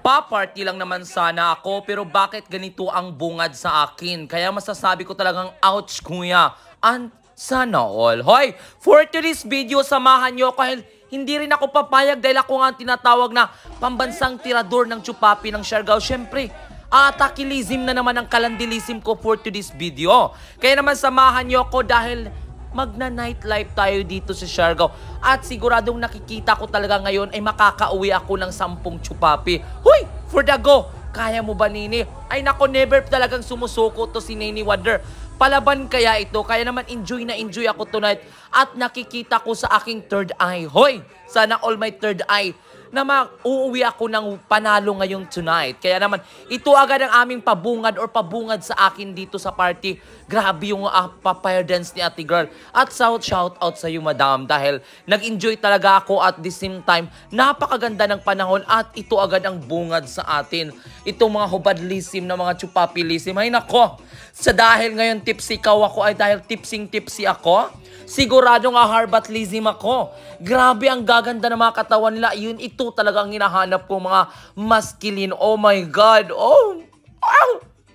Pa-party lang naman sana ako pero bakit ganito ang bungad sa akin? Kaya masasabi ko talagang ouch kuya. And sana all. Hoy, for today's video, samahan nyo kahit hindi rin ako papayag dahil ako nga tinatawag na pambansang tirador ng Chupapi ng Siargao. Siyempre, atakilism na naman ang kalandilism ko for today's video. Kaya naman samahan nyo ako dahil magna-nightlife tayo dito sa Siargao. At siguradong nakikita ko talaga ngayon ay makakauwi ako ng 10 Chupapi. Huy! For the go! Kaya mo ba, Nini? Ay nako, never talagang sumusuko to si Nini Wonder. Palaban kaya ito? Kaya naman enjoy na enjoy ako tonight. At nakikita ko sa aking third eye. Hoy! Sana all my third eye na uuwi ako ng panalo ngayong tonight. Kaya naman, ito agad ang aming pabungad or pabungad sa akin dito sa party. Grabe yung papaya dance ni Ate Girl. At shout out sa iyo, madam. Dahil nag-enjoy talaga ako at the same time, napakaganda ng panahon at ito agad ang bungad sa atin. Itong mga hubadlisim na mga chupapilism. Ay nako, sa dahil ngayon tipsy ako ay dahil tipsy ako. Sigurado nga harbatlism ako. Grabe ang gaganda ng mga katawan nila. Yun, ito talagang hinahanap ko mga masculine. Oh my God. Oh.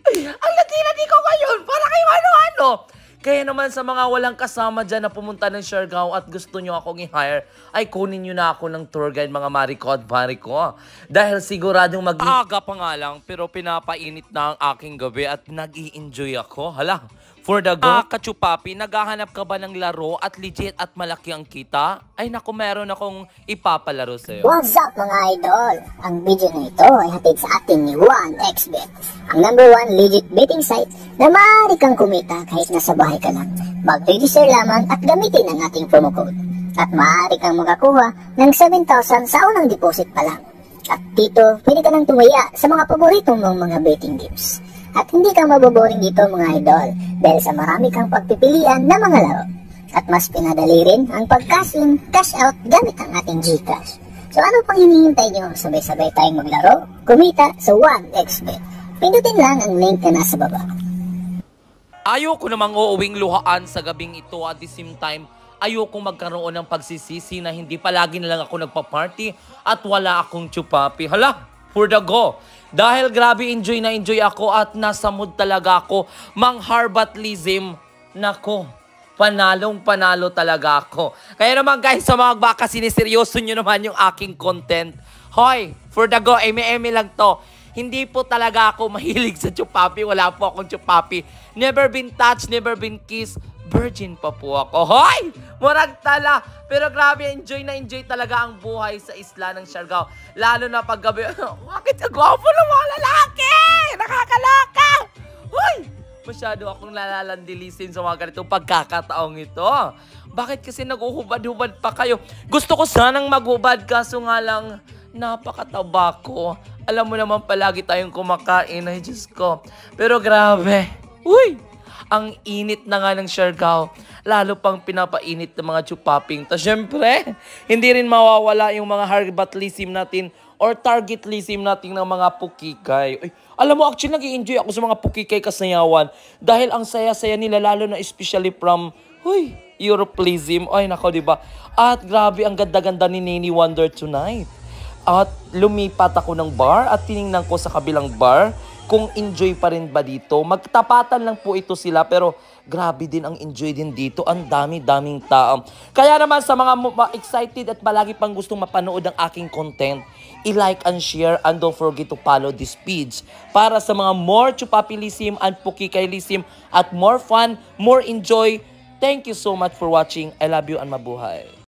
Ang lati-lati ko ngayon. Para kayo ano-ano. Kaya naman sa mga walang kasama dyan na pumunta ng Siargao at gusto nyo akong i-hire, ay kunin nyo na ako ng tour guide mga Mariko at Bariko. Dahil siguradong aga pa nga lang pero pinapainit na ang aking gabi at nag-i-enjoy ako. Hala. For the go, Kachupapi, naghahanap ka ba ng laro at legit at malaki ang kita? Ay naku, meron akong ipapalaro sa'yo. What's up mga idol? Ang video na ito ay hatid sa atin ni 1xBet, ang #1 legit betting site na maaari kang kumita kahit nasa bahay ka lang. Mag-register lamang at gamitin ang ating promo code. At maaari kang makakuha ng 7,000 sa unang deposit pa lang. At dito, pwede ka nang tumaya sa mga paboritong mong mga betting games. At hindi ka maboboring dito mga idol dahil sa marami kang pagpipilian na mga laro. At mas pinadali rin ang pag-cash in, cash out gamit ang ating GCash. So ano pang hinihintay nyo? Sabay-sabay tayong maglaro, kumita sa 1xBet. Pindutin lang ang link na nasa baba. Ayoko namang uuwing luhaan sa gabing ito at the same time, ayoko magkaroon ng pagsisisi na hindi palagi na lang ako nagpa-party at wala akong Chupapi. Hala, for the go. Dahil grabe enjoy na enjoy ako at nasa mood talaga ako. Mang harbatlism, nako, panalo talaga ako. Kaya naman guys, sa mga baka siniseryoso nyo naman yung aking content. Hoy, for the go, eme lang to. Hindi po talaga ako mahilig sa Chupapi. Wala po akong Chupapi. Never been touched, never been kissed. Virgin pa po ako. Hoy! Murag tala. Pero grabe, enjoy na enjoy talaga ang buhay sa isla ng Siargao. Lalo na pag gabi. Bakit ang gwapo ng mga lalaki? Nakakaloka! Hoy! Masyado akong nalalandilisin sa mga ganitong pagkakataong ito. Bakit kasi naguhubad-hubad pa kayo? Gusto ko sanang maghubad kaso nga lang napakataba ko. Alam mo naman palagi tayong kumakain. Ay, Diyos ko. Pero grabe. Uy! Ang init na nga ng Siargao, lalo pang pinapainit ng mga Chupaping. Ta syempre, hindi rin mawawala yung mga harbatlism natin or targetlism natin ng mga pukikay. Ay, alam mo, actually, nag-i-enjoy ako sa mga pukikay kasayawan dahil ang saya-saya nila, lalo na especially from, Europelism. Ay, nako, diba? At grabe, ang ganda-ganda ni Nini Wonder tonight. At lumipat ako ng bar at tiningnan ko sa kabilang bar kung enjoy pa rin ba dito. Magtapatan lang po ito sila pero grabe din ang enjoy din dito. Ang dami-daming tao. Kaya naman sa mga excited at palagi pang gustong mapanood ng aking content, i-like and share and don't forget to follow this page para sa mga more Chupapilism and Pukikailism at more fun, more enjoy. Thank you so much for watching. I love you and mabuhay.